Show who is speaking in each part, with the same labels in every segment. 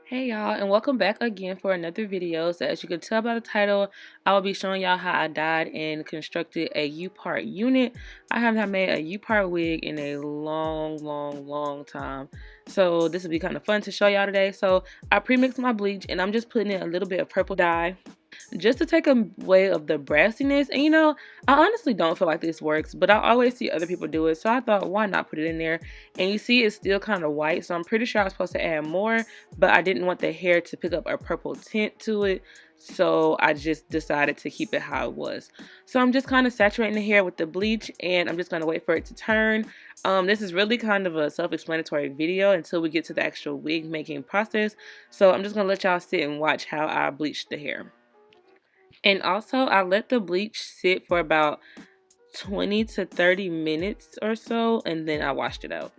Speaker 1: Hey y'all, and welcome back again for another video. So as you can tell by the title, I will be showing y'all how I dyed and constructed a U-part unit. I have not made a U-part wig in a long time. So this will be kind of fun to show y'all today. So I pre-mixed my bleach and I'm just putting in a little bit of purple dye just to take away of the brassiness. And I honestly don't feel like this works, but I always see other people do it, so I thought, why not put it in there? And you see it's still kind of white, so I'm pretty sure I was supposed to add more, but I didn't want the hair to pick up a purple tint to it, so I just decided to keep it how it was. So I'm just kind of saturating the hair with the bleach, and I'm just going to wait for it to turn. This is really kind of a self-explanatory video until we get to the actual wig making process, so I'm just going to let y'all sit and watch how I bleach the hair. And also, I let the bleach sit for about 20 to 30 minutes or so, and then I washed it out.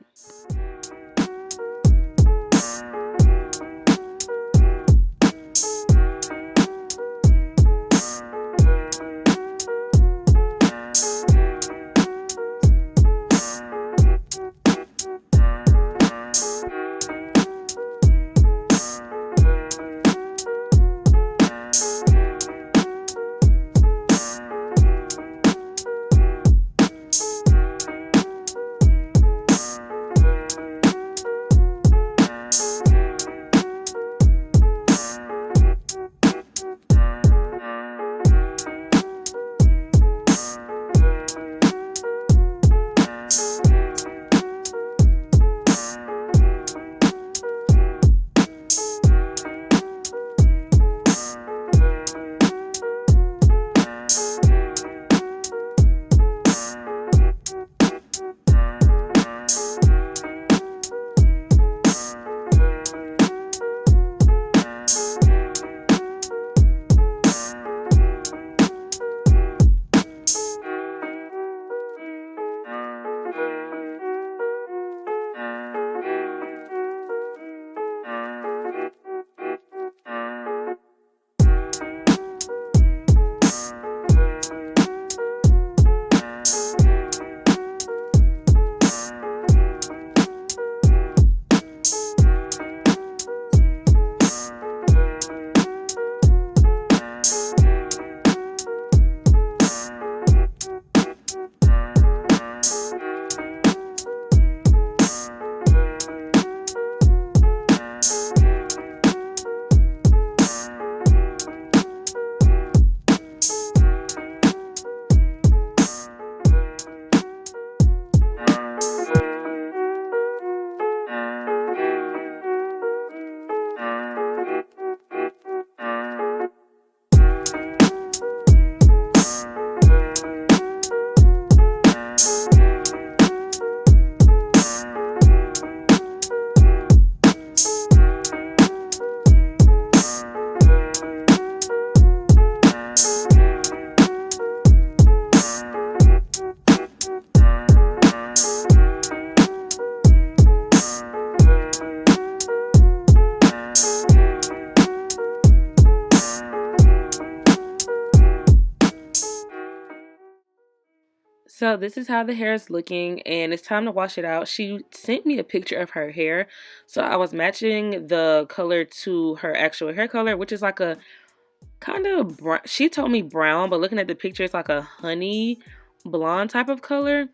Speaker 1: So this is how the hair is looking, and it's time to wash it out. She sent me a picture of her hair, so I was matching the color to her actual hair color, which is like a kind of brown. She told me brown, but looking at the picture, it's like a honey blonde type of color.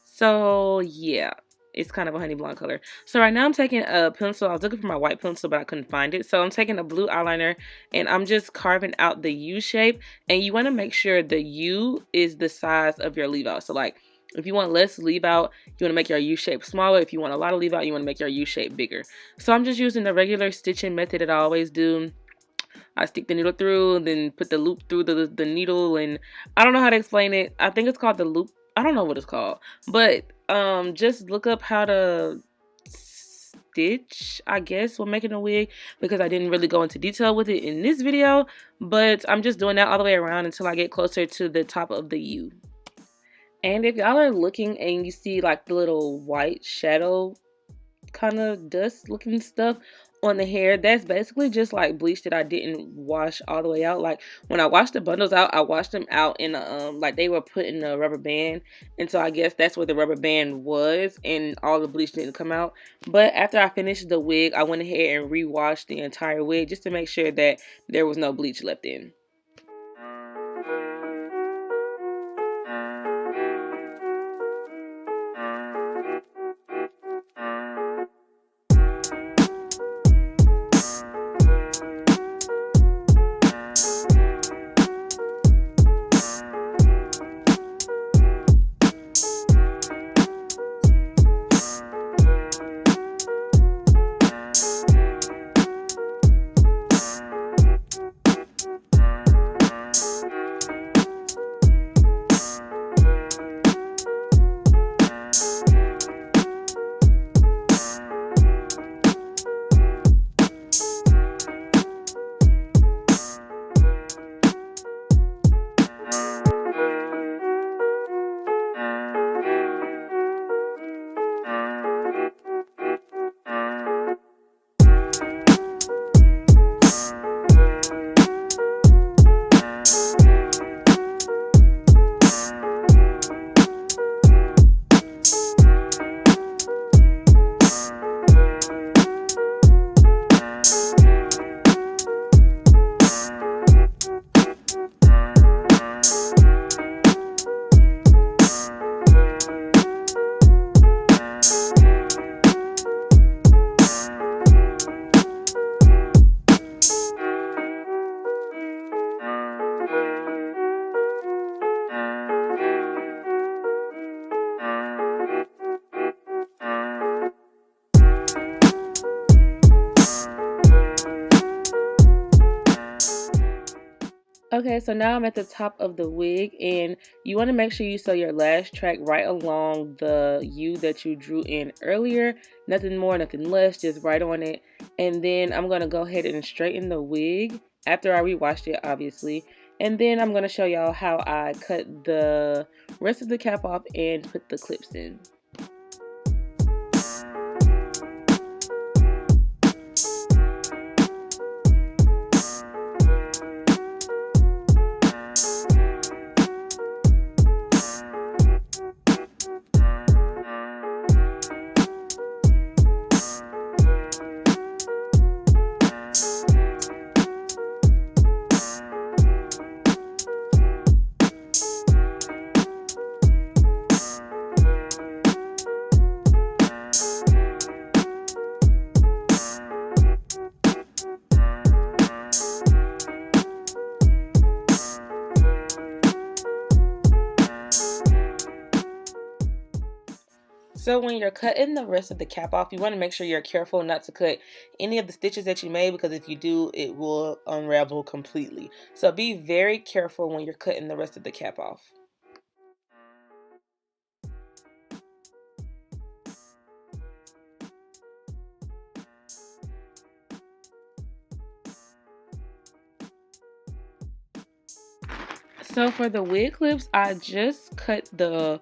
Speaker 1: So yeah, it's kind of a honey blonde color. So right now I'm taking a pencil. I was looking for my white pencil, but I couldn't find it. So I'm taking a blue eyeliner and I'm just carving out the U shape. And you want to make sure the U is the size of your leave out. So like if you want less leave out, you want to make your U shape smaller. If you want a lot of leave out, you want to make your U shape bigger. So I'm just using the regular stitching method that I always do. I stick the needle through, then put the loop through the needle, and I don't know how to explain it. I think it's called the loop. I don't know what it's called, but just look up how to stitch, I guess, when making a wig, because I didn't really go into detail with it in this video, but I'm just doing that all the way around until I get closer to the top of the U. And if y'all are looking and you see like the little white shadow kind of dust looking stuff on the hair, that's basically just like bleach that I didn't wash all the way out. Like when I washed the bundles out, I washed them out in a like they were put in a rubber band, and so I guess that's where the rubber band was, and all the bleach didn't come out. But after I finished the wig, I went ahead and re-washed the entire wig just to make sure that there was no bleach left in. Okay, so now I'm at the top of the wig, and you want to make sure you sew your lash track right along the U that you drew in earlier. Nothing more, nothing less, just right on it. And then I'm going to go ahead and straighten the wig after I rewashed it, obviously. And then I'm going to show y'all how I cut the rest of the cap off and put the clips in. So when you're cutting the rest of the cap off, you want to make sure you're careful not to cut any of the stitches that you made, because if you do, it will unravel completely. So be very careful when you're cutting the rest of the cap off. So for the wig clips, I just cut the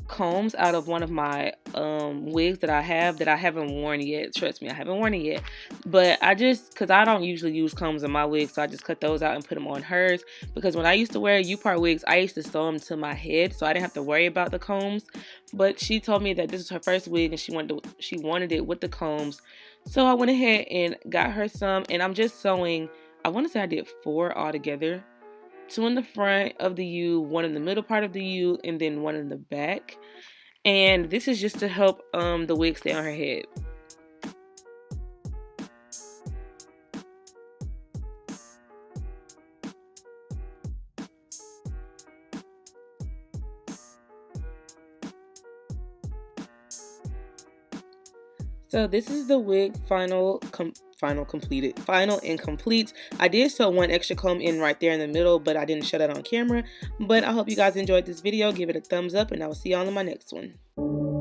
Speaker 1: combs out of one of my wigs that I haven't worn yet. Trust me, I haven't worn it yet, but because I don't usually use combs in my wigs, so I just cut those out and put them on hers, because when I used to wear U-part wigs, I used to sew them to my head, so I didn't have to worry about the combs. But she told me that this is her first wig and she wanted it with the combs, so I went ahead and got her some, and I'm just sewing, I want to say I did 4 altogether. 2 in the front of the U, 1 in the middle part of the U, and then 1 in the back. And this is just to help the wig stay on her head. So this is the wig final and complete. I did sew 1 extra comb in right there in the middle, but I didn't show that on camera. But I hope you guys enjoyed this video. Give it a thumbs up, and I will see y'all in my next one.